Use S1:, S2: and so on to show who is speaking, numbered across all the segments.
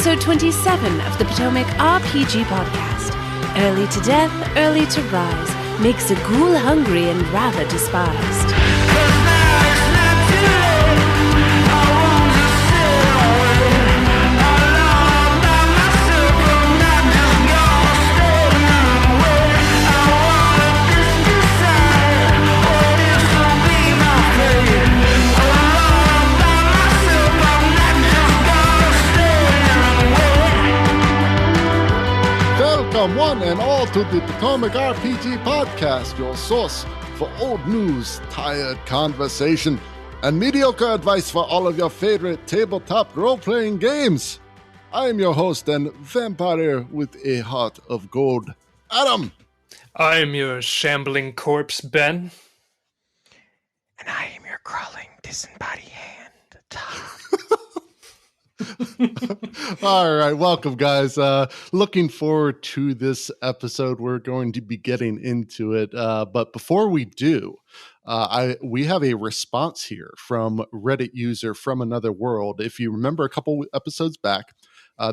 S1: episode 27 of the Potomac RPG Podcast. Early to death, early to rise, makes a ghoul hungry and rather despised.
S2: Welcome one and all to the Potomac RPG Podcast, your source for old news, tired conversation, and mediocre advice for all of your favorite tabletop role-playing games. I am your host and vampire with a heart of gold, Adam.
S3: I am your shambling corpse, Ben.
S4: And I am your crawling, disembodied hand, Tom.
S2: All right, welcome, guys. Looking forward to this episode. We're going to be getting into it, but before we do, we have a response here from Reddit user From Another World. If you remember a couple episodes back,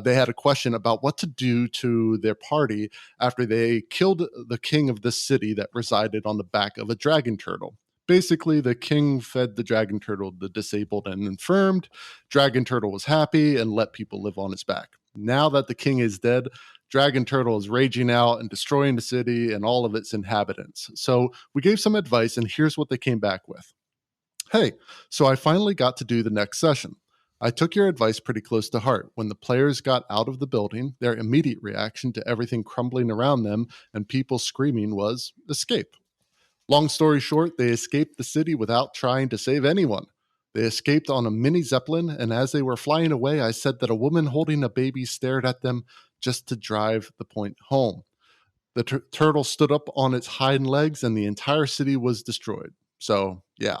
S2: they had a question about what to do to their party after they killed the king of the city that resided on the back of a dragon turtle. Basically, the king fed the dragon turtle the disabled and infirmed. Dragon turtle was happy and let people live on its back. Now that the king is dead, dragon turtle is raging out and destroying the city and all of its inhabitants. So we gave some advice, and here's what they came back with. Hey, so I finally got to do the next session. I took your advice pretty close to heart. When the players got out of the building, their immediate reaction to everything crumbling around them and people screaming was escape. Long story short, they escaped the city without trying to save anyone. They escaped on a mini Zeppelin, and as they were flying away, I said that a woman holding a baby stared at them just to drive the point home. The turtle stood up on its hind legs, and the entire city was destroyed. So, yeah.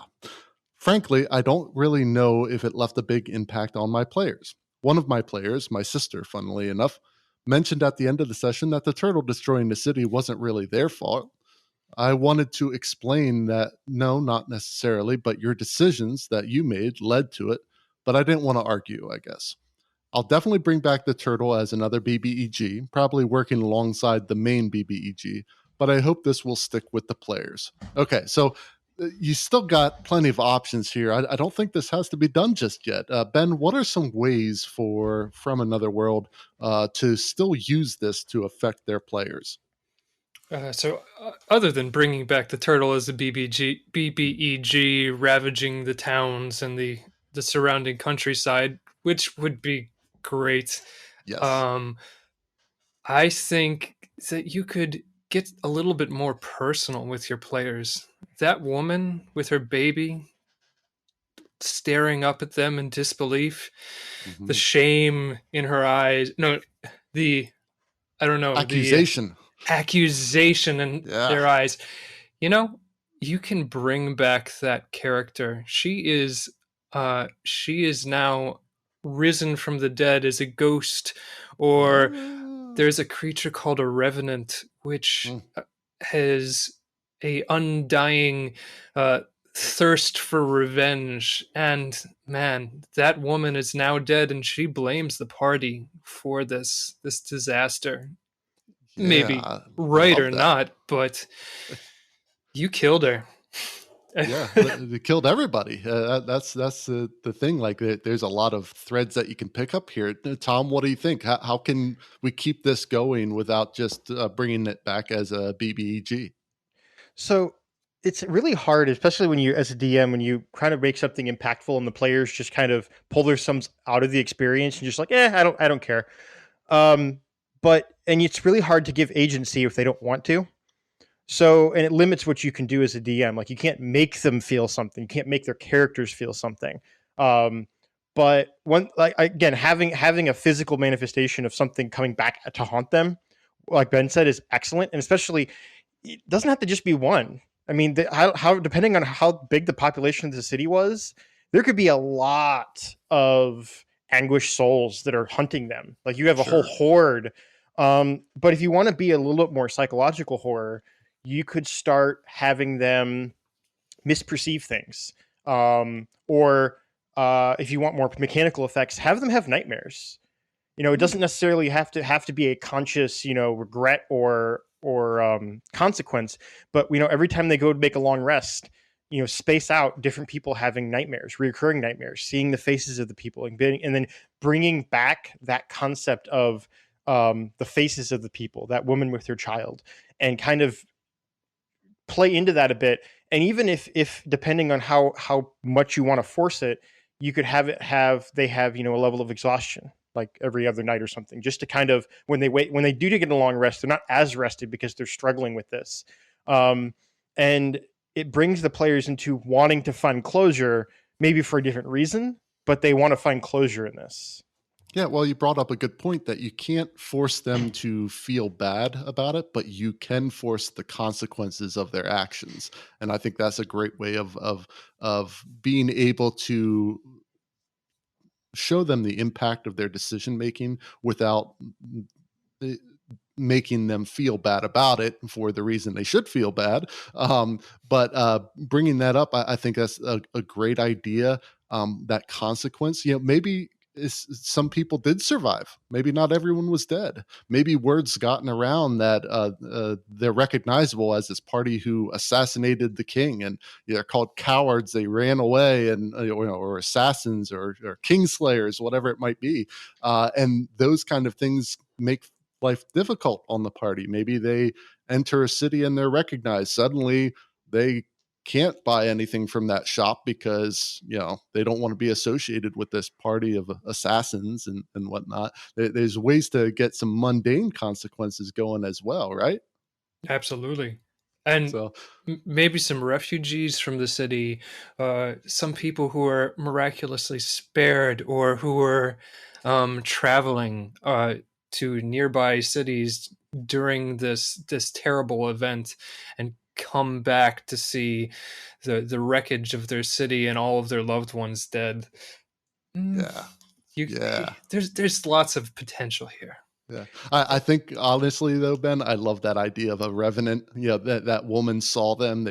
S2: Frankly, I don't really know if it left a big impact on my players. One of my players, my sister, funnily enough, mentioned at the end of the session that the turtle destroying the city wasn't really their fault. I wanted to explain that, no, not necessarily, but your decisions that you made led to it, but I didn't want to argue, I guess. I'll definitely bring back the turtle as another BBEG, probably working alongside the main BBEG, but I hope this will stick with the players. Okay, so you still got plenty of options here. I don't think this has to be done just yet. Ben, what are some ways From Another World to still use this to affect their players?
S3: So other than bringing back the turtle as a BBEG, ravaging the towns and the surrounding countryside, which would be great.
S2: Yes.
S3: I think that you could get a little bit more personal with your players. That woman with her baby staring up at them in disbelief, the shame in her eyes. No, accusation in their eyes. You know, you can bring back that character. She is now risen from the dead as a ghost, or there's a creature called a Revenant, which has a undying thirst for revenge. And man, that woman is now dead, and she blames the party for this disaster. Maybe right or not, but you killed her.
S2: Yeah, they killed everybody. That's the thing. Like, there's a lot of threads that you can pick up here. Tom, what do you think? How can we keep this going without just bringing it back as a BBEG?
S4: So it's really hard, especially when you, as a DM, when you kind of make something impactful and the players just kind of pull their thumbs out of the experience and just like, I don't care. And it's really hard to give agency if they don't want to. So, and it limits what you can do as a DM. Like, you can't make them feel something. You can't make their characters feel something. But having a physical manifestation of something coming back to haunt them, like Ben said, is excellent. And especially, it doesn't have to just be one. I mean, how depending on how big the population of the city was, there could be a lot of anguished souls that are hunting them. Like, you have a whole horde. But if you want to be a little bit more psychological horror, you could start having them misperceive things. Or if you want more mechanical effects, have them have nightmares. It doesn't necessarily have to be a conscious, regret or consequence, but every time they go to make a long rest, space out different people having nightmares, reoccurring nightmares, seeing the faces of the people, and then bringing back that concept of the faces of the people, that woman with her child, and kind of play into that a bit. And even if depending on how much you want to force it, you could have they have a level of exhaustion like every other night or something, just to kind of when they do to get a long rest, they're not as rested because they're struggling with this, and it brings the players into wanting to find closure, maybe for a different reason, but they want to find closure in this.
S2: Yeah, well, you brought up a good point that you can't force them to feel bad about it, but you can force the consequences of their actions. And I think that's a great way of being able to show them the impact of their decision making without making them feel bad about it for the reason they should feel bad. But bringing that up, I think that's a great idea. That consequence, maybe some people did survive. Maybe not everyone was dead. Maybe word's gotten around that they're recognizable as this party who assassinated the king, and they're called cowards. They ran away, and or assassins or kingslayers, whatever it might be. And those kind of things make life difficult on the party. Maybe they enter a city and they're recognized. Suddenly, they can't buy anything from that shop because they don't want to be associated with this party of assassins and whatnot. There's ways to get some mundane consequences going as well, right?
S3: Absolutely. And so, maybe some refugees from the city, some people who are miraculously spared or who are traveling to nearby cities during this terrible event and come back to see the wreckage of their city and all of their loved ones dead. There's lots of potential here.
S2: Yeah, I think honestly though, Ben, I love that idea of a revenant. That woman saw them.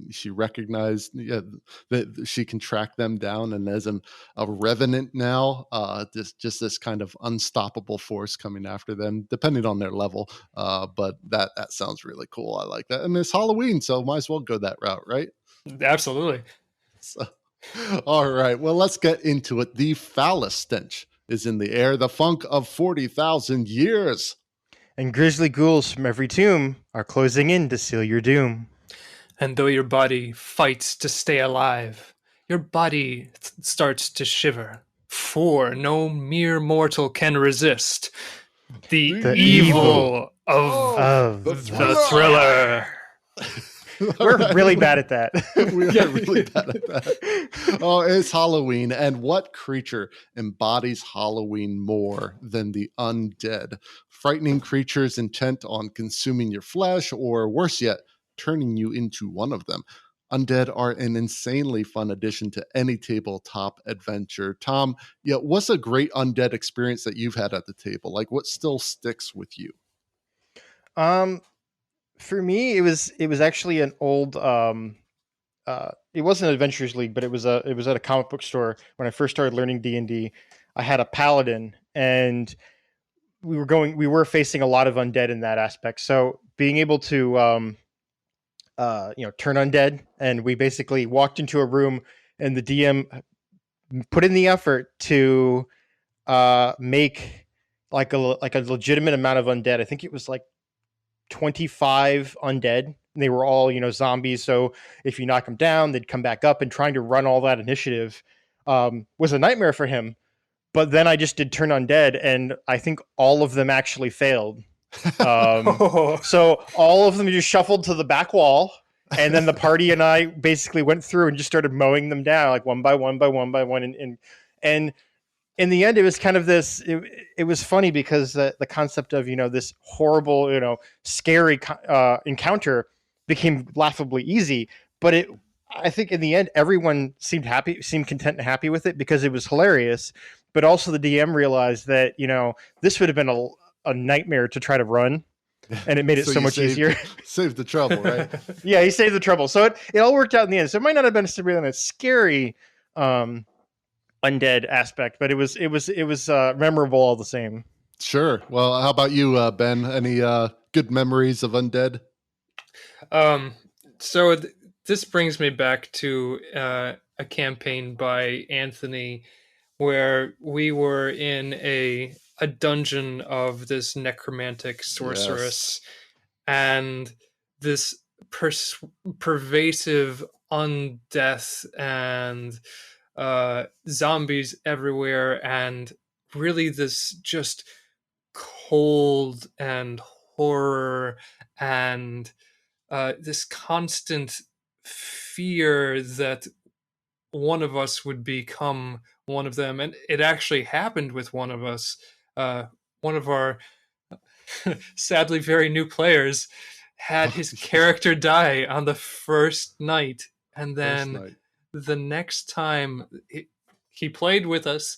S2: She recognized that she can track them down, and as a revenant now, just this kind of unstoppable force coming after them, depending on their level. But that sounds really cool. I like that, and it's Halloween, so might as well go that route, right?
S3: Absolutely.
S2: So, all right, well, let's get into it. The phallus stench is in the air, the funk of 40,000 years.
S4: And grisly ghouls from every tomb are closing in to seal your doom.
S3: And though your body fights to stay alive, your body starts to shiver, for no mere mortal can resist the evil of the thriller.
S4: We're really bad at that.
S2: We are really bad at that. Oh, it's Halloween. And what creature embodies Halloween more than the undead? Frightening creatures intent on consuming your flesh, or worse yet, turning you into one of them. Undead are an insanely fun addition to any tabletop adventure. Tom, what's a great undead experience that you've had at the table? Like, what still sticks with you?
S4: For me, it was actually an old. It wasn't Adventures League, but it was at a comic book store when I first started learning D&D. I had a paladin, and we were facing a lot of undead in that aspect. So being able to turn undead, and we basically walked into a room, and the DM put in the effort to make like a legitimate amount of undead. I think it was like 25 undead. They were all, zombies. So if you knock them down, they'd come back up, and trying to run all that initiative was a nightmare for him. But then I just did turn undead, and I think all of them actually failed. So all of them just shuffled to the back wall, and then the party and I basically went through and just started mowing them down, like one by one. And in the end, it was kind of this. It was funny because the concept of this horrible, scary encounter became laughably easy. But I think in the end, everyone seemed content and happy with it because it was hilarious. But also the DM realized that this would have been a nightmare to try to run, and it made it so much easier.
S2: Saved the trouble, right?
S4: Yeah, he saved the trouble. So it all worked out in the end. So it might not have been really a scary undead aspect, but it was memorable all the same.
S2: Sure. Well, how about you, Ben? Any good memories of Undead?
S3: So this brings me back to a campaign by Anthony where we were in a dungeon of this necromantic sorceress, and this pervasive undeath and zombies everywhere, and really this just cold and horror and this constant fear that one of us would become one of them. And it actually happened with one of us. One of our sadly very new players had his character die on the first night. And then the next time he played with us,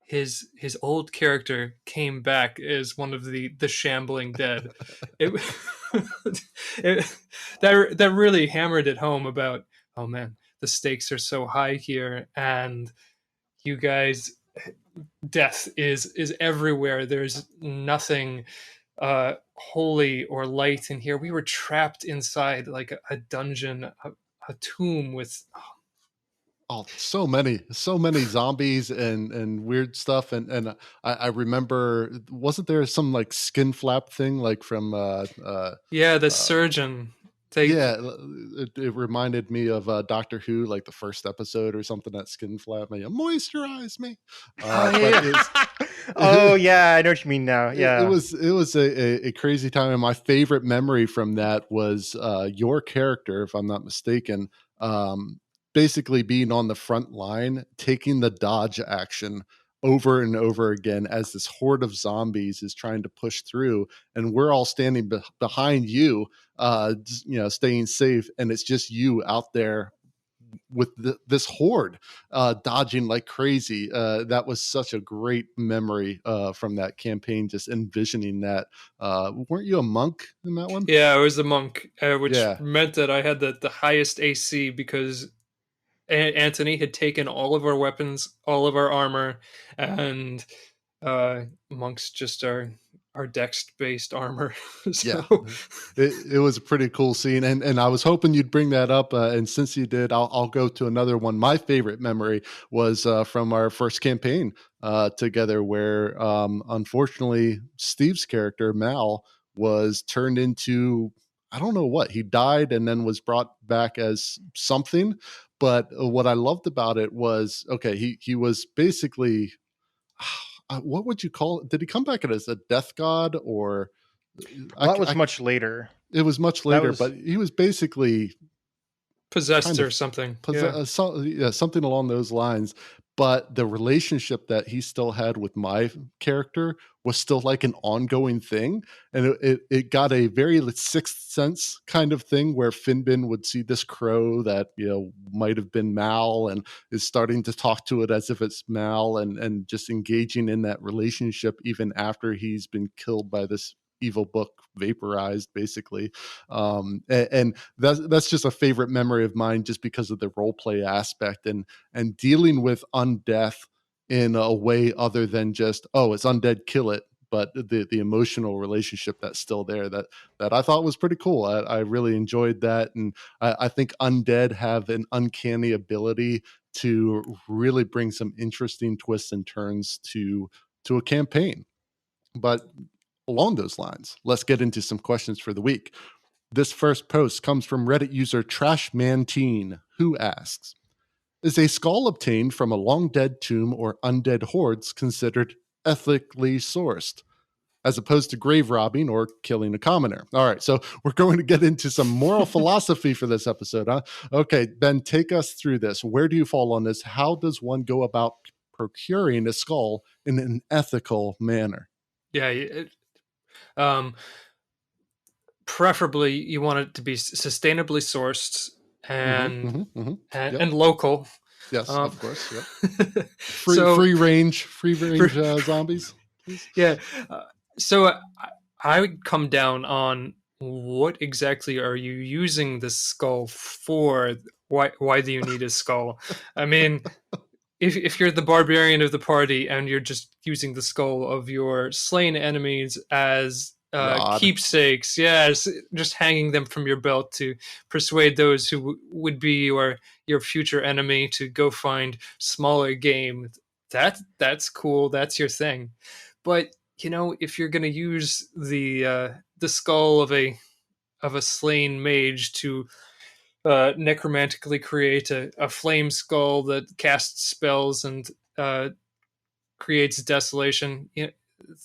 S3: his old character came back as one of the shambling dead. That really hammered it home about, oh man, the stakes are so high here, and you guys, death is everywhere. There's nothing holy or light in here. We were trapped inside like a dungeon, a tomb with
S2: so many zombies and weird stuff. And I remember, wasn't there some like skin flap thing like from
S3: the surgeon?
S2: It reminded me of Doctor Who, like the first episode or something. That skin flap, moisturize me.
S4: Oh yeah, I know what you mean now. Yeah,
S2: it was a crazy time, and my favorite memory from that was your character, if I'm not mistaken, basically being on the front line, taking the dodge action over and over again as this horde of zombies is trying to push through, and we're all standing behind you, staying safe, and it's just you out there with this horde dodging like crazy. That was such a great memory from that campaign, just envisioning that. Weren't you a monk in that one?
S3: Yeah, I was a monk, which meant that I had the highest AC because Anthony had taken all of our weapons, all of our armor, and monks just are dex-based armor.
S2: So. Yeah, it was a pretty cool scene, and I was hoping you'd bring that up, and since you did, I'll go to another one. My favorite memory was from our first campaign together, where unfortunately Steve's character Mal was turned into, I don't know what, he died and then was brought back as something. But what I loved about it was, okay, he was basically, what would you call it? Did he come back as a death god, or
S4: that was much later?
S2: It was much later, but he was basically
S3: possessed or something.
S2: Something along those lines. But the relationship that he still had with my character was still like an ongoing thing. And it got a very Sixth Sense kind of thing, where Finbin would see this crow that, might have been Mal, and is starting to talk to it as if it's Mal, and just engaging in that relationship even after he's been killed by this evil book, vaporized basically. And that's just a favorite memory of mine, just because of the role play aspect and dealing with undeath in a way other than just, oh, it's undead, kill it, but the emotional relationship that's still there, that I thought was pretty cool. I really enjoyed that, and I think undead have an uncanny ability to really bring some interesting twists and turns to a campaign. But along those lines, let's get into some questions for the week. This first post comes from Reddit user Trashmanteen, who asks, is a skull obtained from a long dead tomb or undead hordes considered ethically sourced, as opposed to grave robbing or killing a commoner? All right, so we're going to get into some moral philosophy for this episode, huh? Okay, Ben, take us through this. Where do you fall on this? How does one go about procuring a skull in an ethical manner?
S3: Yeah, preferably you want it to be sustainably sourced and and local.
S2: Yes, of course. Yep. Free range zombies. Please.
S3: Yeah. So I would come down on, what exactly are you using the skull for? Why do you need a skull? I mean, if you're the barbarian of the party and you're just using the skull of your slain enemies as keepsakes, just hanging them from your belt to persuade those who would be your future enemy to go find smaller game, that's cool. That's your thing. But if you're going to use the skull of a slain mage to necromantically create a flame skull that casts spells and creates desolation,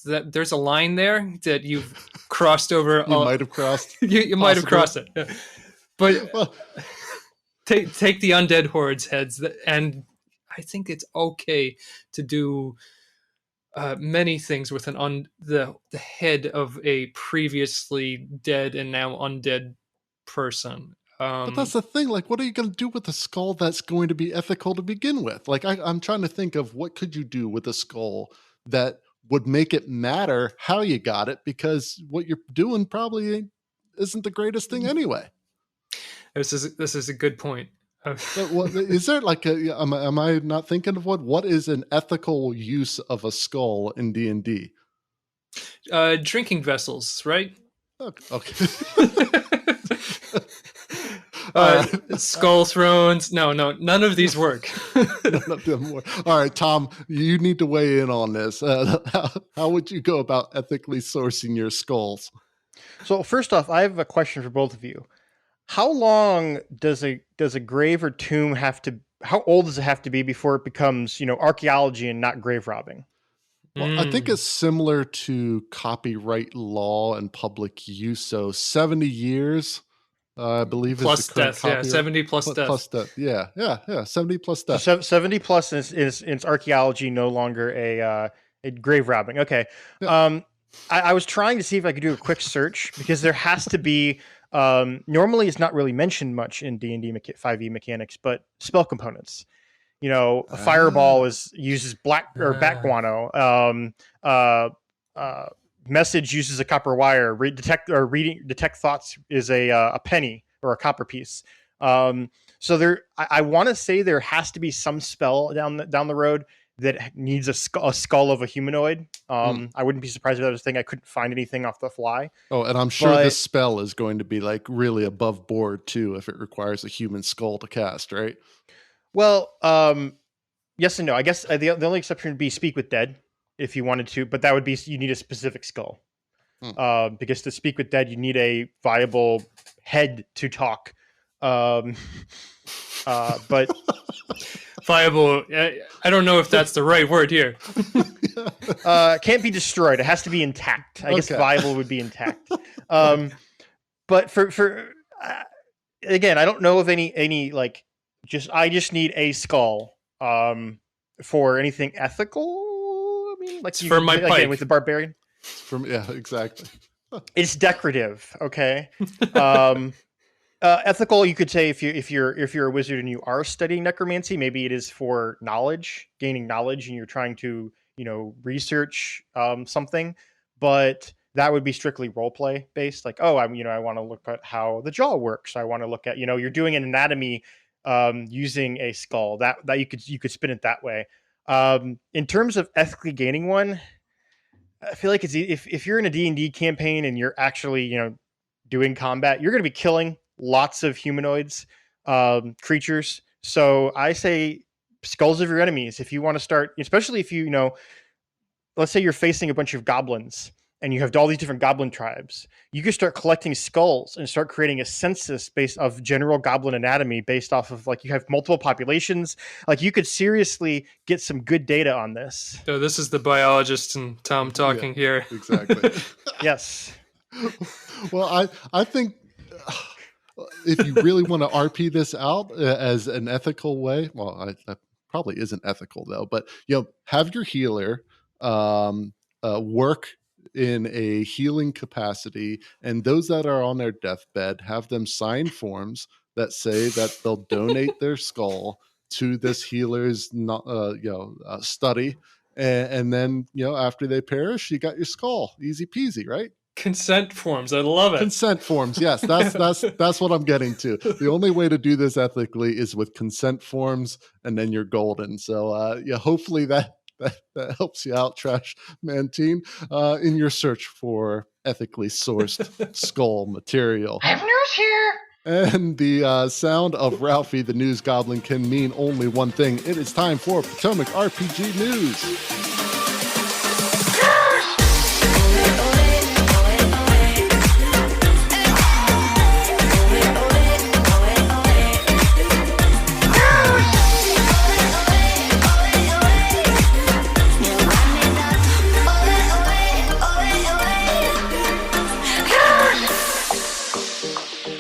S3: that there's a line there that you've crossed over.
S2: You might have crossed.
S3: You might have crossed it. Yeah. But well, take the undead hordes heads, and I think it's okay to do many things with the head of a previously dead and now undead person.
S2: But that's the thing. Like, what are you going to do with a skull that's going to be ethical to begin with? Like, I'm trying to think of what could you do with a skull that would make it matter how you got it, because what you're doing probably isn't the greatest thing anyway.
S3: This is a good point.
S2: But is there like am I not thinking of what is an ethical use of a skull in D&D?
S3: Drinking vessels, right?
S2: Okay.
S3: Skull thrones. No, none of these work.
S2: None of them work. All right, Tom, you need to weigh in on this. How would you go about ethically sourcing your skulls?
S4: So first off, I have a question for both of you. How long does a grave or tomb how old does it have to be before it becomes, archaeology and not grave robbing?
S2: Well, I think it's similar to copyright law and public use. So 70 years, I believe,
S3: plus
S2: is the current
S3: death.
S2: copyright.
S3: Yeah, 70 plus death.
S2: Plus death. Yeah. 70 plus death.
S4: So 70 plus is archaeology, no longer a grave robbing. Okay. Yeah. I was trying to see if I could do a quick search, because there has to be. Normally, it's not really mentioned much in D&D 5e mechanics, but spell components. A fireball uses bat guano. Message uses a copper wire. Detect thoughts is a penny or a copper piece. So I want to say there has to be some spell down the road that needs a skull of a humanoid. I wouldn't be surprised if that was a thing. I couldn't find anything off the fly.
S2: Oh, and I'm sure this spell is going to be like really above board too, if it requires a human skull to cast, right?
S4: Well, yes and no. I guess the only exception would be Speak with Dead, if you wanted to, but that would be, you need a specific skull. Because to Speak with Dead, you need a viable head to talk. But
S3: viable, I don't know if that's the right word here.
S4: Can't be destroyed. It has to be intact. I guess viable would be intact. But for again, I don't know of any like I just need a skull for anything ethical. I mean, like
S3: for my pipe
S4: with the barbarian.
S2: Exactly.
S4: It's decorative, okay. Ethical, you could say, if you're a wizard and you are studying necromancy, maybe it is for gaining knowledge, and you're trying to research something. But that would be strictly roleplay based. Like, I want to look at how the jaw works. I want to look at you're doing an anatomy using a skull. That you could spin it that way. In terms of ethically gaining one, I feel like it's if you're in a D&D campaign and you're actually doing combat, you're going to be killing lots of humanoids, creatures. So I say skulls of your enemies. If you want to start, especially if let's say you're facing a bunch of goblins and you have all these different goblin tribes, you can start collecting skulls and start creating a census based of general goblin anatomy based off of you have multiple populations. Like, you could seriously get some good data on this.
S3: So this is the biologist and Tom talking here.
S2: Exactly.
S4: Yes.
S2: Well, I think if you really want to RP this out as an ethical way, well, that probably isn't ethical though, but have your healer work in a healing capacity, and those that are on their deathbed, have them sign forms that say that they'll donate their skull to this healer's study, and then after they perish, you got your skull, easy peasy, right?
S3: Consent forms. I love it.
S2: Consent forms. Yes, that's what I'm getting to. The only way to do this ethically is with consent forms, and then you're golden. So yeah, hopefully that helps you out, Trash Mantine, in your search for ethically sourced skull material.
S5: I have news here.
S2: And the sound of Ralphie the News Goblin can mean only one thing. It is time for Potomac RPG News.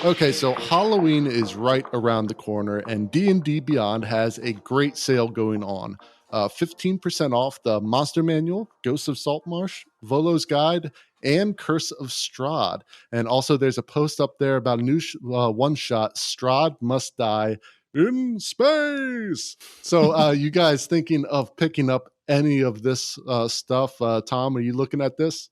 S2: Okay, so Halloween is right around the corner, and DnDBeyond has a great sale going on. 15% off the Monster Manual, Ghosts of Saltmarsh, Volo's Guide, and Curse of Strahd. And also there's a post up there about a new one-shot, Strahd Must Die in Space. So you guys thinking of picking up any of this stuff? Tom, are you looking at this?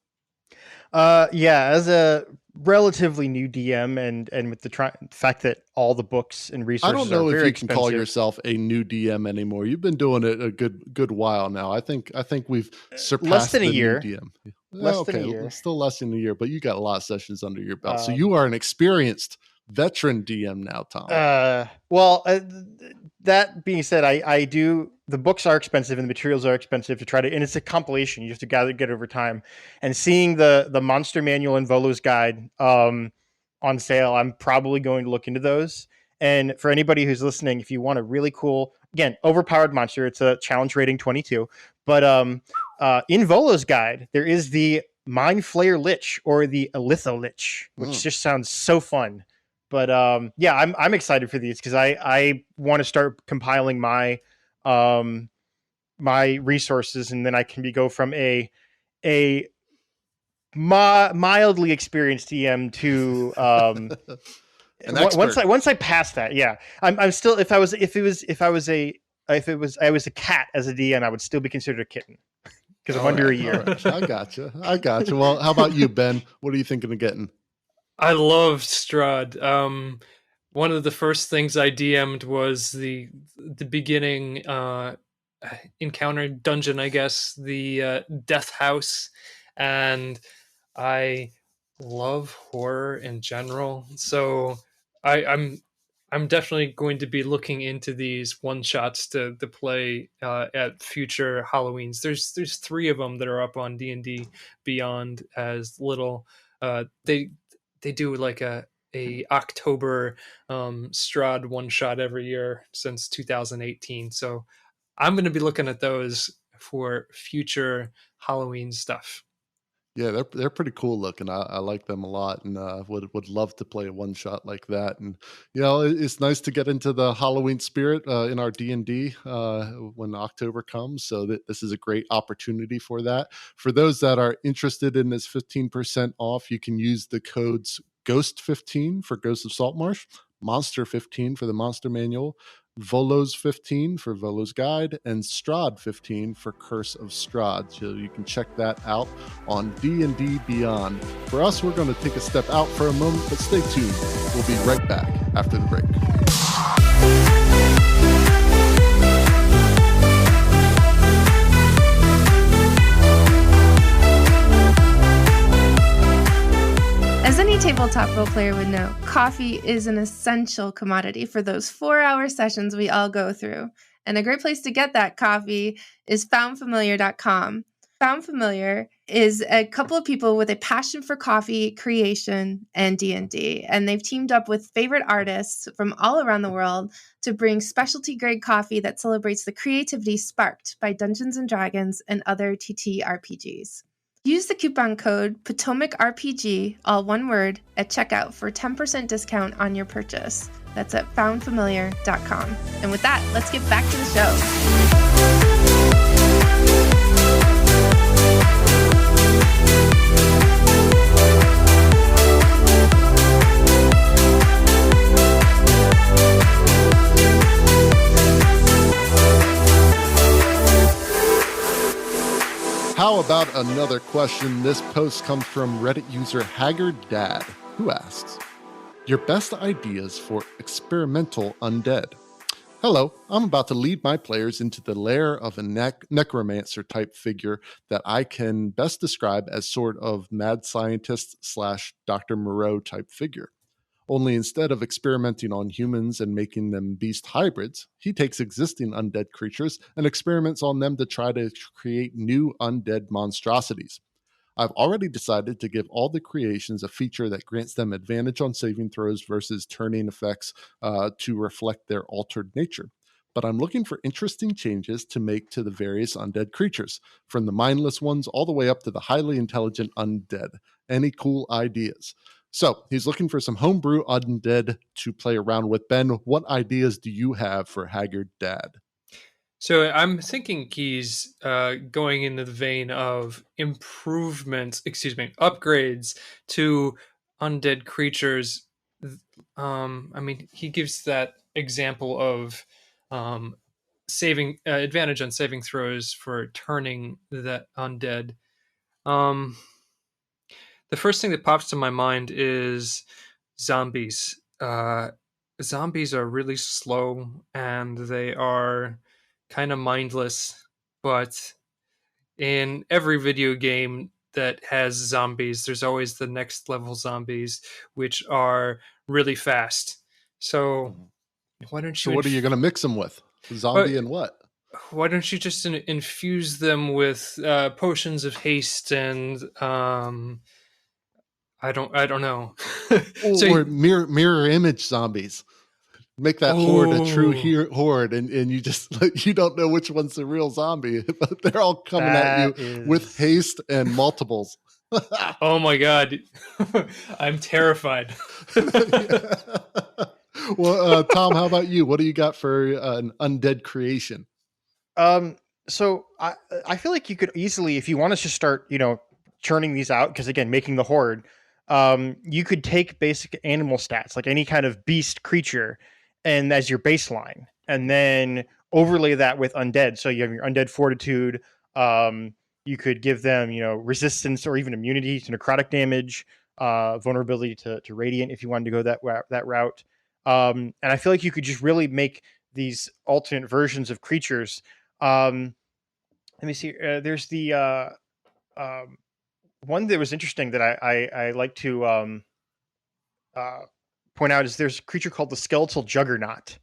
S4: Yeah, as a relatively new DM and with the fact that all the books and resources
S2: I don't know
S4: are
S2: if
S4: very
S2: you can call yourself a new DM anymore. You've been doing it a good while now. I think we've surpassed
S4: less than a
S2: the
S4: year.
S2: new DM.
S4: Less than a year.
S2: Still less than a year, but you got a lot of sessions under your belt. So you are an experienced veteran DM now, Tom.
S4: That being said, I do. The books are expensive and the materials are expensive to try to, and it's a compilation. You have to get over time. And seeing the Monster Manual and Volo's Guide on sale, I'm probably going to look into those. And for anybody who's listening, if you want a really cool, again, overpowered monster, it's a challenge rating 22. But in Volo's Guide, there is the Mind Flayer Lich or the Elitho Lich, which just sounds so fun. But yeah, I'm excited for these because I want to start compiling my resources, and then I can go from a mildly experienced DM to once I pass that, yeah, I'm still if I was a cat as a DM, I would still be considered a kitten because I'm under a year.
S2: Right. I gotcha. Well, how about you, Ben? What are you thinking of getting?
S3: I love Strahd. One of the first things I DM'd was the beginning encounter dungeon, I guess, the Death House, and I love horror in general. So I'm definitely going to be looking into these one shots to play at future Halloweens. There's 3 of them that are up on DnDBeyond as little. They do like a October Strahd one shot every year since 2018. So I'm going to be looking at those for future Halloween stuff.
S2: Yeah, they're pretty cool looking. I like them a lot, and would love to play a one shot like that. And it's nice to get into the Halloween spirit in our D&D when October comes. So this is a great opportunity for that. For those that are interested in this 15% off, you can use the codes Ghost15 for Ghosts of Saltmarsh, Monster15 for the Monster Manual, Volo's 15 for Volo's Guide, and Strahd 15 for Curse of Strahd. So you can check that out on DnDBeyond. For us, we're going to take a step out for a moment, but stay tuned. We'll be right back after the break.
S1: As any tabletop role player would know, coffee is an essential commodity for those 4-hour sessions we all go through. And a great place to get that coffee is foundfamiliar.com. Found Familiar is a couple of people with a passion for coffee creation and D&D. And they've teamed up with favorite artists from all around the world to bring specialty grade coffee that celebrates the creativity sparked by Dungeons & Dragons and other TTRPGs. Use the coupon code Potomac RPG, all one word, at checkout for 10% discount on your purchase. That's at foundfamiliar.com. And with that, let's get back to the show.
S2: How about another question. This post comes from Reddit user Haggard Dad, who asks, your best ideas for experimental undead. Hello, I'm about to lead my players into the lair of a necromancer type figure that I can best describe as sort of mad scientist / Dr. Moreau type figure. Only instead of experimenting on humans and making them beast hybrids, he takes existing undead creatures and experiments on them to try to create new undead monstrosities. I've already decided to give all the creations a feature that grants them advantage on saving throws versus turning effects to reflect their altered nature. But I'm looking for interesting changes to make to the various undead creatures, from the mindless ones all the way up to the highly intelligent undead. Any cool ideas? So he's looking for some homebrew undead to play around with. Ben, what ideas do you have for Haggard Dad?
S3: So I'm thinking he's going into the vein of upgrades to undead creatures. He gives that example of saving advantage on saving throws for turning that undead. The first thing that pops to my mind is zombies. Zombies are really slow and they are kind of mindless, but in every video game that has zombies, there's always the next level zombies, which are really fast. So why don't you...
S2: So what are you going to mix them with? Zombie and what?
S3: Why don't you just infuse them with potions of haste and... I don't know.
S2: Or mirror image zombies. Make that horde a true horde, and you just you don't know which one's the real zombie, but they're all coming at you with haste and multiples.
S3: Oh my god, I'm terrified.
S2: Well, Tom, how about you? What do you got for an undead creation?
S4: So I feel like you could easily, if you want us to start, churning these out, because again, making the horde, you could take basic animal stats, like any kind of beast creature, and as your baseline, and then overlay that with undead. So you have your undead fortitude. You could give them, resistance or even immunity to necrotic damage, vulnerability to radiant if you wanted to go that route. And I feel like you could just really make these alternate versions of creatures. Let me see. There's the one that was interesting that I like to point out is there's a creature called the Skeletal Juggernaut,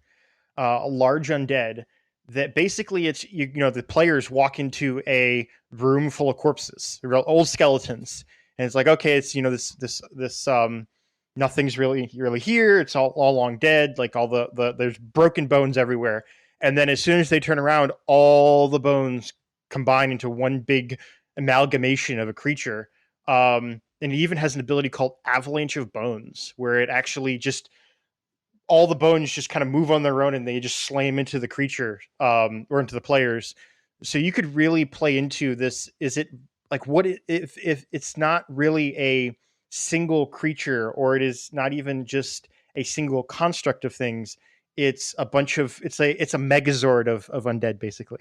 S4: a large undead that basically it's the players walk into a room full of corpses, old skeletons, and it's like, okay, it's this nothing's really here. It's all long dead, like all the there's broken bones everywhere, and then as soon as they turn around, all the bones combine into one big amalgamation of a creature. And it even has an ability called Avalanche of Bones, where it actually just all the bones just kind of move on their own and they just slam into the creature or into the players. So you could really play into this. Is it like if it's not really a single creature, or it is not even just a single construct of things? It's a bunch of it's a megazord of undead, basically.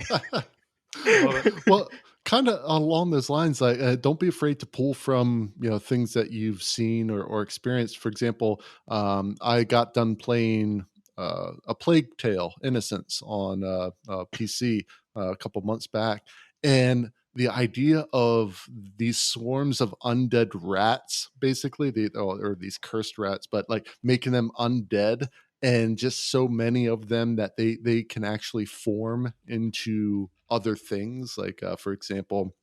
S2: Well, kind of along those lines, like don't be afraid to pull from things that you've seen or experienced. For example, I got done playing a Plague Tale: Innocence on PC a couple months back, and the idea of these swarms of undead rats, basically, or these cursed rats, but like making them undead. And just so many of them that they can actually form into other things. Like, for example,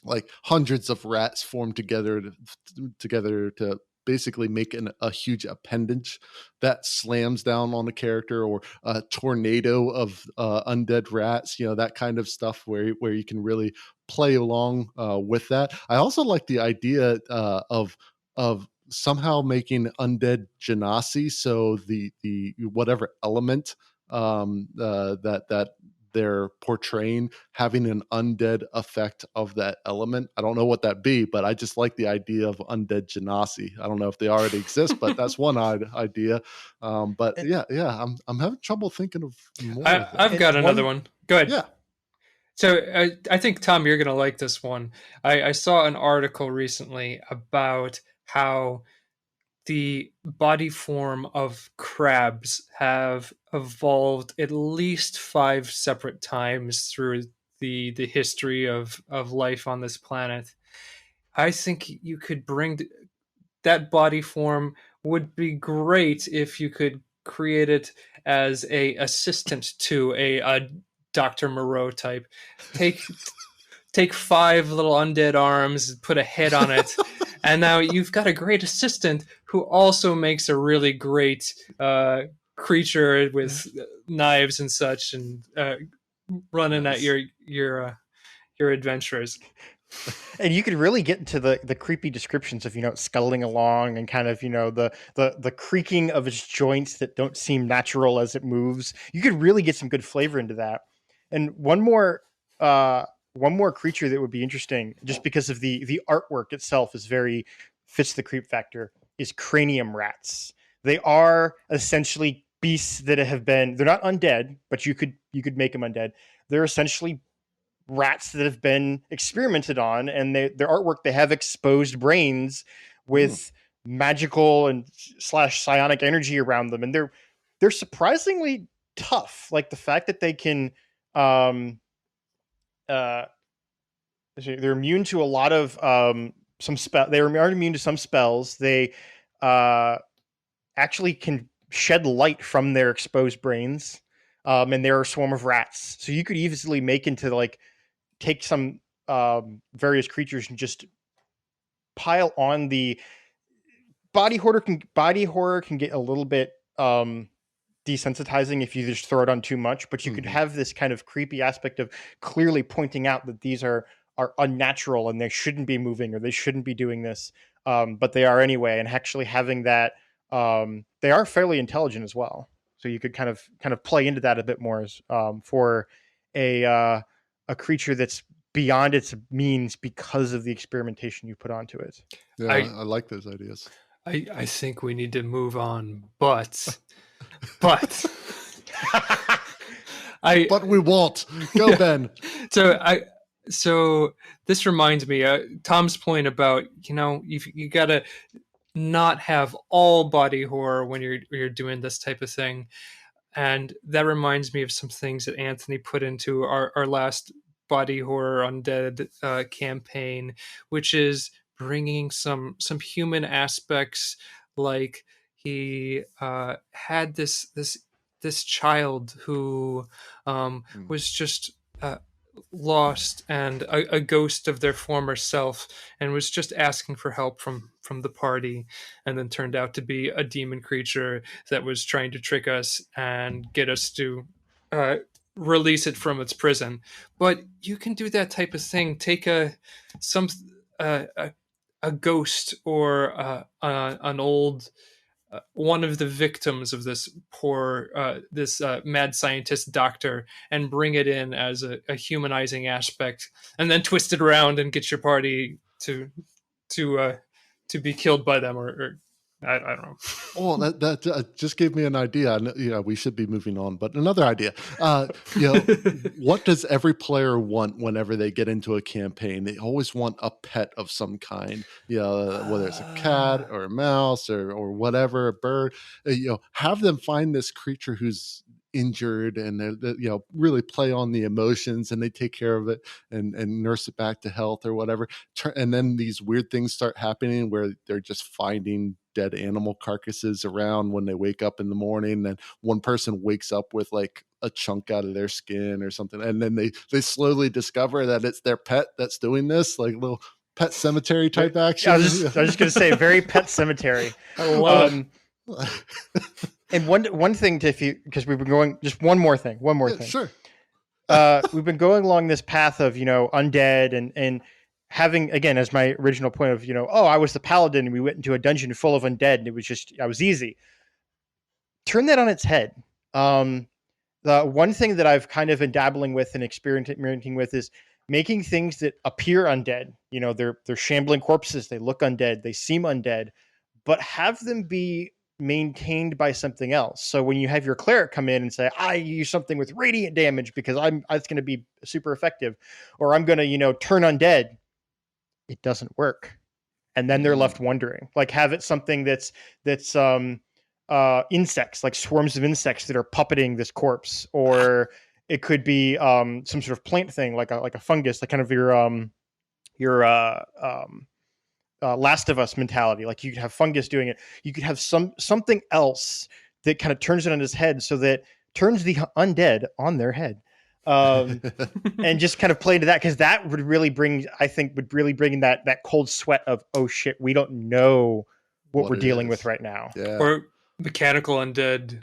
S2: like hundreds of rats form together to basically make a huge appendage that slams down on a character, or a tornado of undead rats, that kind of stuff where you can really play along with that. I also like the idea of somehow making undead genasi, so the whatever element that they're portraying having an undead effect of that element. I don't know what that be, but I just like the idea of undead genasi. I don't know if they already exist, but that's one idea. But yeah, I'm having trouble thinking of more.
S3: I've got another one. Go ahead.
S2: Yeah.
S3: So I think, Tom, you're going to like this one. I saw an article recently about how the body form of crabs have evolved at least 5 separate times through the history of life on this planet. I think you could bring that body form would be great if you could create it as a assistant to a Dr. Moreau type. Take 5 little undead arms, put a head on it, and now you've got a great assistant who also makes a really great creature with knives and such, and running at your adventures.
S4: And you could really get into the creepy descriptions of, scuttling along and kind of, the creaking of its joints that don't seem natural as it moves. You could really get some good flavor into that. And one more creature that would be interesting, just because of the artwork itself fits the creep factor, is cranium rats. They are essentially beasts that they're not undead, but you could make them undead. They're essentially rats that have been experimented on, and their artwork, they have exposed brains with magical and / psionic energy around them, and they're surprisingly tough. Like the fact that they can they're immune to a lot of they are immune to some spells. They actually can shed light from their exposed brains, and they're a swarm of rats, so you could easily take some various creatures and just pile on. The body horror can get a little bit desensitizing if you just throw it on too much, but you could have this kind of creepy aspect of clearly pointing out that these are unnatural and they shouldn't be moving or they shouldn't be doing this, but they are anyway. And actually having that, they are fairly intelligent as well, so you could kind of play into that a bit more as for a creature that's beyond its means because of the experimentation you put onto it.
S2: Yeah, I like those ideas.
S3: I think we need to move on, but
S2: but we won't. Go, Ben.
S3: So this reminds me, Tom's point about, you gotta not have all body horror when you're doing this type of thing. And that reminds me of some things that Anthony put into our last body horror undead campaign, which is bringing some human aspects. Like he had this child who was just lost and a ghost of their former self, and was just asking for help from the party, and then turned out to be a demon creature that was trying to trick us and get us to release it from its prison. But you can do that type of thing. Take a ghost or an old one of the victims of this poor mad scientist doctor, and bring it in as a humanizing aspect, and then twist it around and get your party to be killed by them, or I don't know.
S2: Oh, that just gave me an idea. We should be moving on, but another idea. What does every player want whenever they get into a campaign? They always want a pet of some kind. Whether it's a cat or a mouse or whatever, a bird. Have them find this creature who's injured, and really play on the emotions, and they take care of it and nurse it back to health or whatever. And then these weird things start happening where they're just finding dead animal carcasses around when they wake up in the morning, and one person wakes up with like a chunk out of their skin or something, and then they slowly discover that it's their pet that's doing this, like little Pet Cemetery type action.
S4: I was just gonna say, very Pet Cemetery.
S3: I love
S4: and one thing because we've been going, just one more thing.
S2: Sure.
S4: We've been going along this path of undead and having, again, as my original point of, I was the paladin and we went into a dungeon full of undead and it was just, I was easy. Turn that on its head. The one thing that I've kind of been dabbling with and experimenting with is making things that appear undead. They're shambling corpses. They look undead. They seem undead, but have them be maintained by something else. So when you have your cleric come in and say, I use something with radiant damage because it's going to be super effective, or I'm going to, turn undead, it doesn't work. And then they're left wondering, like have it something that's insects, like swarms of insects that are puppeting this corpse, or it could be some sort of plant thing, like a fungus, like kind of your Last of Us mentality. Like you could have fungus doing it. You could have something else that kind of turns it on his head, so that turns the undead on their head, and just kind of play into that, because that would really bring in that cold sweat of, oh shit, we don't know what we're dealing with right now.
S2: Yeah.
S3: Or mechanical undead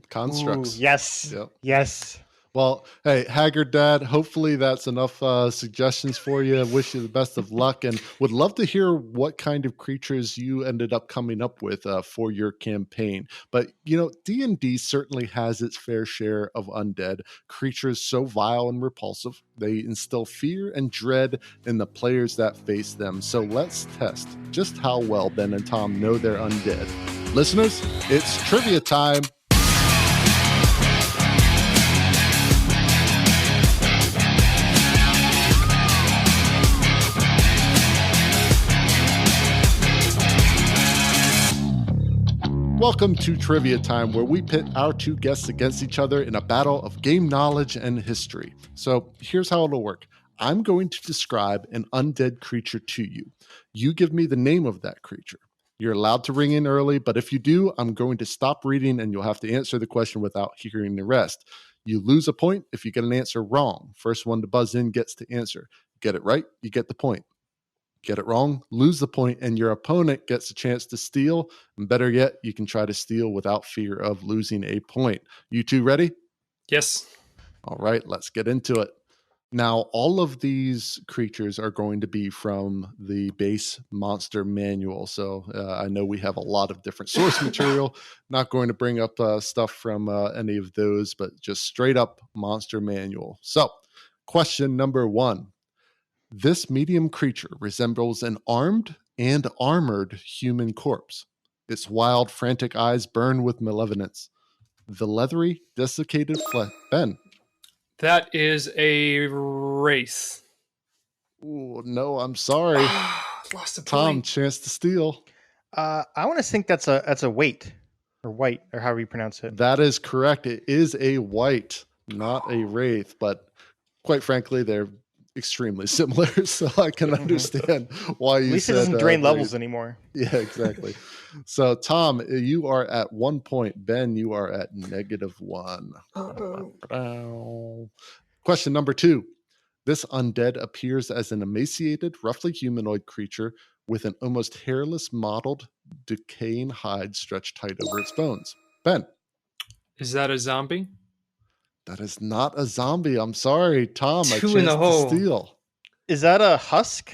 S2: constructs.
S4: Ooh, yes.
S2: Yep.
S4: Yes.
S2: Well, hey, Haggard Dad, hopefully that's enough suggestions for you. Wish you the best of luck, and would love to hear what kind of creatures you ended up coming up with for your campaign. But, D&D certainly has its fair share of undead, creatures so vile and repulsive. They instill fear and dread in the players that face them. So let's test just how well Ben and Tom know they're undead. Listeners, it's trivia time. Welcome to Trivia Time, where we pit our two guests against each other in a battle of game knowledge and history. So here's how it'll work. I'm going to describe an undead creature to you. You give me the name of that creature. You're allowed to ring in early, but if you do, I'm going to stop reading and you'll have to answer the question without hearing the rest. You lose a point if you get an answer wrong. First one to buzz in gets to answer. Get it right, you get the point. Get it wrong, lose the point, and your opponent gets a chance to steal. And better yet, you can try to steal without fear of losing a point. You two ready?
S3: Yes.
S2: All right, let's get into it. Now, all of these creatures are going to be from the base monster manual. So I know we have a lot of different source material. Not going to bring up stuff from any of those, but just straight up monster manual. So question number 1. This medium creature resembles an armed and armored human corpse. Its wild, frantic eyes burn with malevolence. The leathery, desiccated flesh. Ben.
S3: That is a wraith.
S2: Ooh, no, I'm sorry.
S3: Lost a point.
S2: Tom, chance to steal.
S4: I want to think that's a weight, or white, or however you pronounce it.
S2: That is correct. It is a white, not a wraith, but quite frankly, they're extremely similar, so I can understand why you said.
S4: At least it doesn't drain levels anymore.
S2: Yeah, exactly. So, Tom, you are at 1 point. Ben, you are at -1. Question number 2. This undead appears as an emaciated, roughly humanoid creature with an almost hairless, mottled, decaying hide stretched tight over its bones. Ben.
S3: Is that a zombie?
S2: That is not a zombie. I'm sorry, Tom.
S3: Two in the hole.
S2: To steal.
S4: Is that a husk?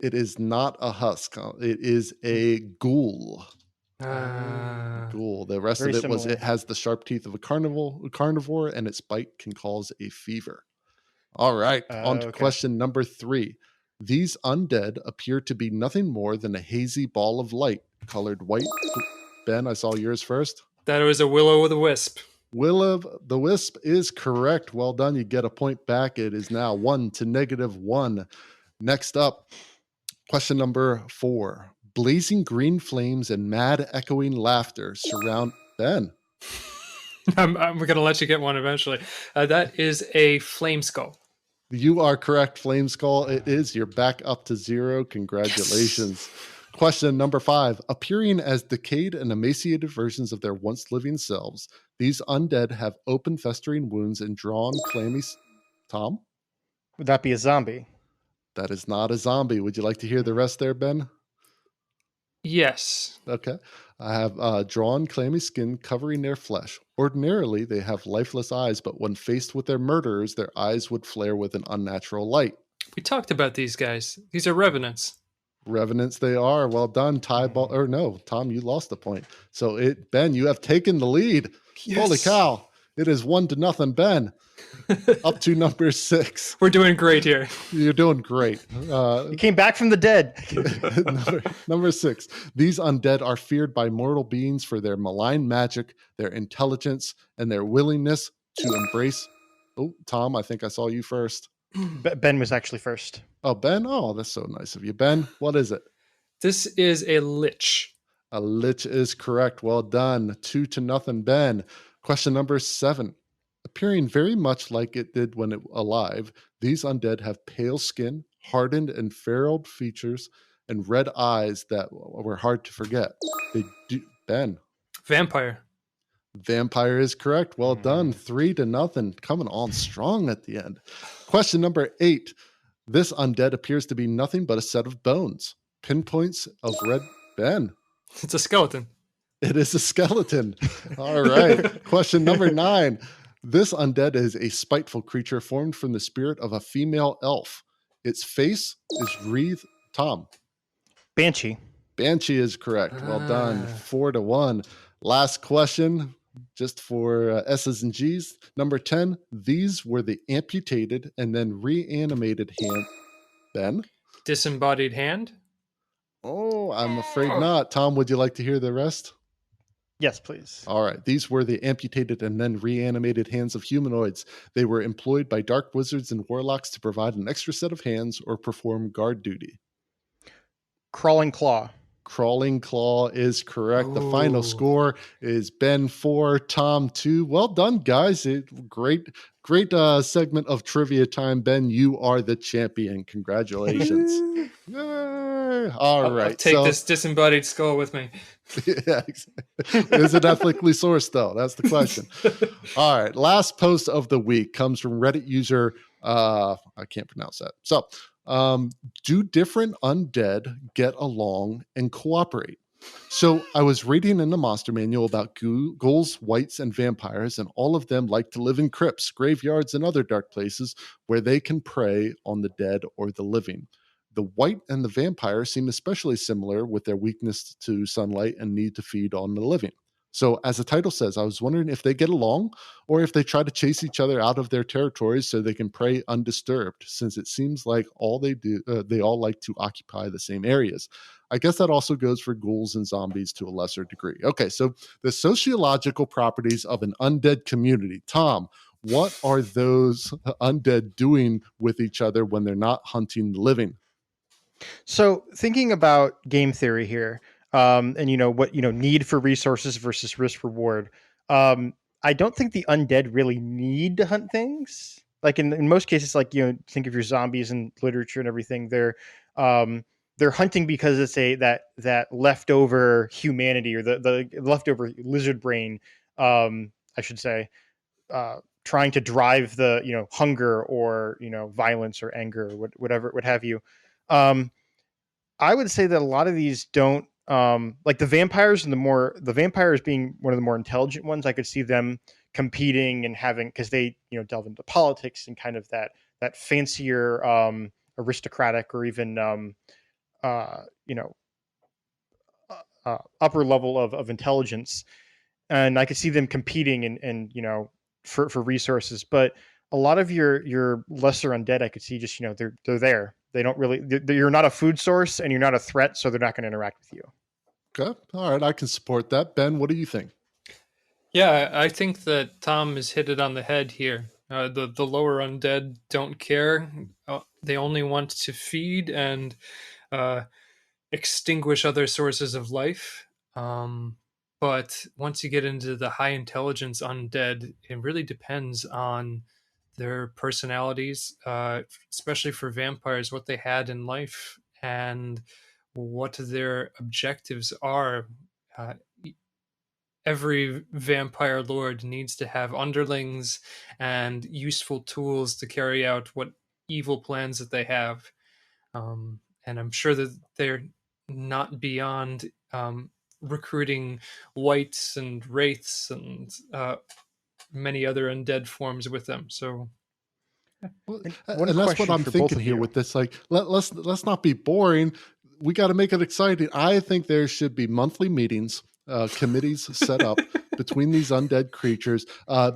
S2: It is not a husk. It is a ghoul. Ghoul. The rest of it was it has the sharp teeth of a carnivore, and its bite can cause a fever. All right, on to question number 3. These undead appear to be nothing more than a hazy ball of light, colored white. Ben, I saw yours first.
S3: That was a will-o'-the-wisp.
S2: Will-o'-the-wisp is correct. Well done. You get a point back. It is now 1 to -1. Next up, question number 4. Blazing green flames and mad echoing laughter surround Ben.
S3: I'm going to let you get one eventually. That is a flame skull.
S2: You are correct, Flame Skull. It is. You're back up to 0. Congratulations. Yes. Question number 5. Appearing as decayed and emaciated versions of their once living selves, these undead have open, festering wounds and drawn, clammy... Tom?
S4: Would that be a zombie?
S2: That is not a zombie. Would you like to hear the rest there, Ben?
S3: Yes.
S2: Okay. I have drawn, clammy skin covering their flesh. Ordinarily, they have lifeless eyes, but when faced with their murderers, their eyes would flare with an unnatural light.
S3: We talked about these guys. These are revenants.
S2: Revenants they are. Well done, Tom, you lost the point. So Ben, you have taken the lead. Yes. Holy cow. It is 1-0, Ben. Up to number 6.
S3: We're doing great here.
S2: You're doing great.
S4: You came back from the dead.
S2: number 6. These undead are feared by mortal beings for their malign magic, their intelligence, and their willingness to embrace. Oh, Tom, I think I saw you first.
S4: Ben was actually first.
S2: Oh, Ben? Oh, that's so nice of you. Ben, what is it?
S3: This is a lich.
S2: A lich is correct. Well done. 2-0, Ben. Question number 7. Appearing very much like it did when it alive, these undead have pale skin, hardened and ferruled features, and red eyes that were hard to forget. They do. Ben.
S3: Vampire.
S2: Vampire is correct. Well done. 3-0. Coming on strong at the end. Question number 8. This undead appears to be nothing but a set of bones. Pinpoints of red. Ben.
S3: It's a skeleton.
S2: It is a skeleton. All right. Question number 9. This undead is a spiteful creature formed from the spirit of a female elf. Its face is wreathed. Tom.
S4: Banshee.
S2: Banshee is correct. Well done. 4-1. Last question, just for S's and G's. Number 10. These were the amputated and then reanimated hand. Ben?
S3: Disembodied hand?
S2: Oh, I'm afraid not. Tom, would you like to hear the rest?
S4: Yes, please.
S2: All right. These were the amputated and then reanimated hands of humanoids. They were employed by dark wizards and warlocks to provide an extra set of hands or perform guard duty.
S4: Crawling Claw.
S2: Crawling Claw is correct.
S3: Ooh.
S2: The final score is Ben 4, Tom 2. Well done, guys. Great segment of trivia time. Ben, you are the champion. Congratulations. Yay. All right.
S3: I'll take this disembodied skull with me.
S2: Yeah, exactly. Is it ethically sourced, though? That's the question. All right. Last post of the week comes from Reddit user. I can't pronounce that. So, do different undead get along and cooperate? So I was reading in the monster manual about ghouls, wights, and vampires, and all of them like to live in crypts, graveyards, and other dark places where they can prey on the dead or the living. The wight and the vampire seem especially similar with their weakness to sunlight and need to feed on the living. So as the title says, I was wondering if they get along or if they try to chase each other out of their territories so they can prey undisturbed, since it seems like all they do, they all like to occupy the same areas. I guess that also goes for ghouls and zombies to a lesser degree. Okay, so the sociological properties of an undead community. Tom, what are those undead doing with each other when they're not hunting the living?
S4: So thinking about game theory here, and what need for resources versus risk reward. I don't think the undead really need to hunt things. Like in most cases, like think of your zombies in literature and everything. They're hunting because it's that leftover humanity or the leftover lizard brain, I should say, trying to drive the hunger or violence or anger or whatever what have you. I would say that a lot of these don't. Like the vampires the vampires being one of the more intelligent ones, I could see them competing and having, because they delve into politics and kind of that fancier aristocratic or even upper level of intelligence, and I could see them competing and for resources. But a lot of your lesser undead, I could see just they're there. They don't really. You're not a food source, and you're not a threat, so they're not going to interact with you.
S2: Okay, all right, I can support that. Ben, what do you think?
S3: Yeah, I think that Tom has hit it on the head here. The lower undead don't care. They only want to feed and extinguish other sources of life. But once you get into the high intelligence undead, it really depends on their personalities, especially for vampires, what they had in life and what their objectives are. Every vampire lord needs to have underlings and useful tools to carry out what evil plans that they have. And I'm sure that they're not beyond recruiting wights and wraiths and many other undead forms with them. So,
S2: and that's what I'm thinking here with this. Like, let's not be boring. We got to make it exciting. I think there should be monthly meetings, committees set up between these undead creatures.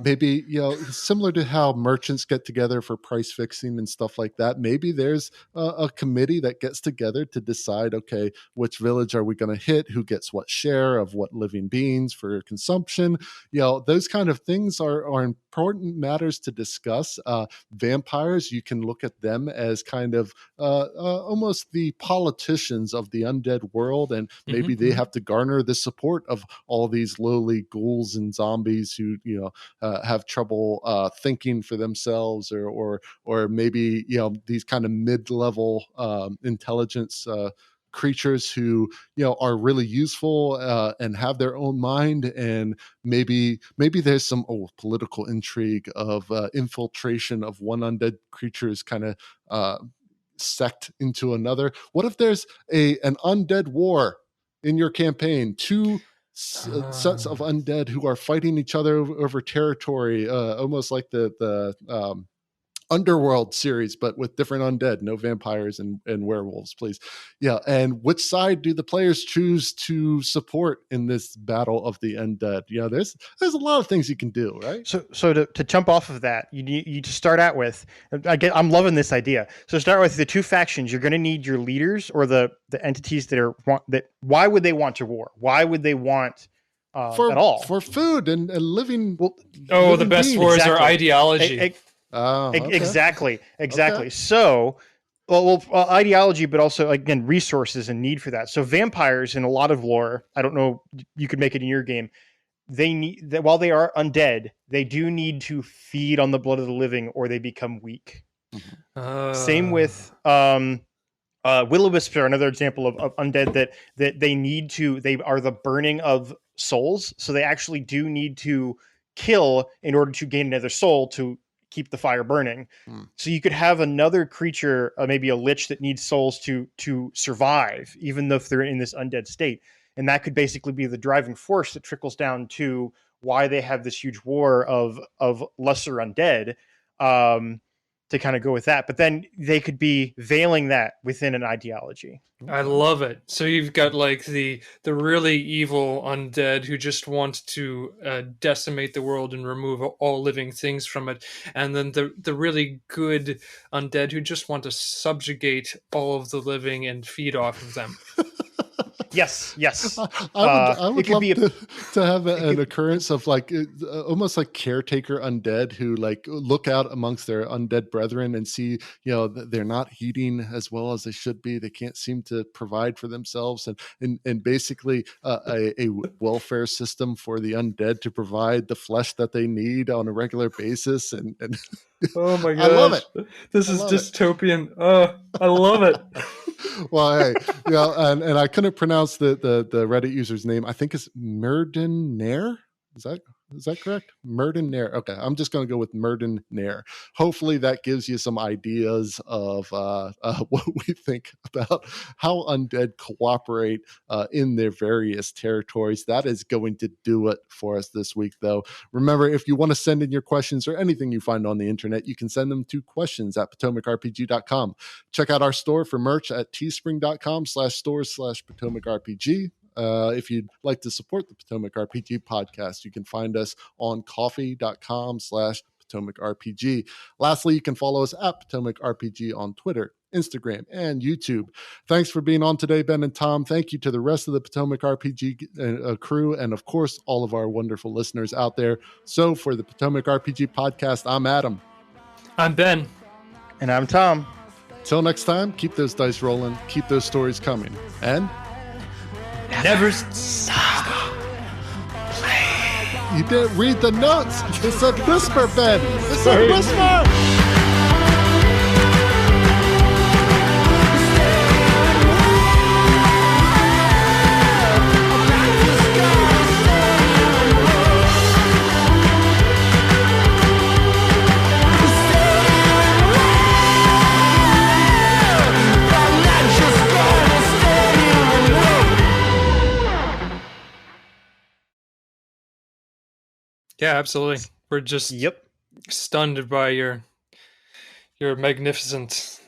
S2: Maybe, similar to how merchants get together for price fixing and stuff like that. Maybe there's a committee that gets together to decide, okay, which village are we going to hit? Who gets what share of what living beings for consumption? Those kind of things are important matters to discuss. Vampires, you can look at them as kind of almost the politicians of the undead world, and maybe they have to garner the support of all these lowly ghouls and zombies who have trouble thinking for themselves, or maybe these kind of mid-level intelligence creatures who are really useful and have their own mind, and maybe there's some political intrigue of infiltration of one undead creature's kind of sect into another. What if there's an undead war in your campaign? Two sets of undead who are fighting each other over territory, almost like the Underworld series, but with different undead, no vampires and werewolves, please. Yeah, and which side do the players choose to support in this battle of the undead? There's a lot of things you can do, right?
S4: So to jump off of that, you to start out with. I'm loving this idea. So start with the two factions. You're going to need your leaders or the entities that. Why would they want to war? Why would they want at all
S2: for food and living?
S3: The best wars are ideology.
S2: Okay.
S4: Exactly. Okay. So, ideology, but also again resources and need for that. So vampires in a lot of lore, I don't know, you could make it in your game. They need that while they are undead, they do need to feed on the blood of the living, or they become weak. Same with will-o-wisps are another example of undead that they need to. They are the burning of souls, so they actually do need to kill in order to gain another soul to keep the fire burning. So you could have another creature, maybe a lich that needs souls to survive, even though if they're in this undead state. And that could basically be the driving force that trickles down to why they have this huge war of lesser undead, to kind of go with that. But then they could be veiling that within an ideology.
S3: I love it. So you've got like the really evil undead who just want to decimate the world and remove all living things from it, and then the really good undead who just want to subjugate all of the living and feed off of them.
S4: Yes.
S2: I would love to have an occurrence of like almost like caretaker undead who like look out amongst their undead brethren and see they're not eating as well as they should be. They can't seem to provide for themselves, and basically a welfare system for the undead to provide the flesh that they need on a regular basis. And
S3: oh my gosh,
S2: I love it.
S3: This is dystopian. Oh, I love it.
S2: Well, hey, and I couldn't pronounce the Reddit user's name. I think it's Murden Nair. Is that correct? Murden Nair. Okay, I'm just going to go with Murden Nair. Hopefully that gives you some ideas of what we think about how undead cooperate in their various territories. That is going to do it for us this week, though. Remember, if you want to send in your questions or anything you find on the internet, you can send them to questions@potomacrpg.com. Check out our store for merch at teespring.com/stores/potomacrpg. If you'd like to support the Potomac RPG podcast, you can find us on coffee.com/Potomac RPG. Lastly, you can follow us at Potomac RPG on Twitter, Instagram, and YouTube. Thanks for being on today, Ben and Tom. Thank you to the rest of the Potomac RPG crew, and of course, all of our wonderful listeners out there. So for the Potomac RPG podcast, I'm Adam.
S3: I'm Ben.
S4: And I'm Tom.
S2: Till next time, keep those dice rolling, keep those stories coming, and
S3: never stop
S2: playing. You didn't read the notes. It's a whisper, Ben. It's a whisper.
S3: Yeah, absolutely. We're just stunned by your magnificentness.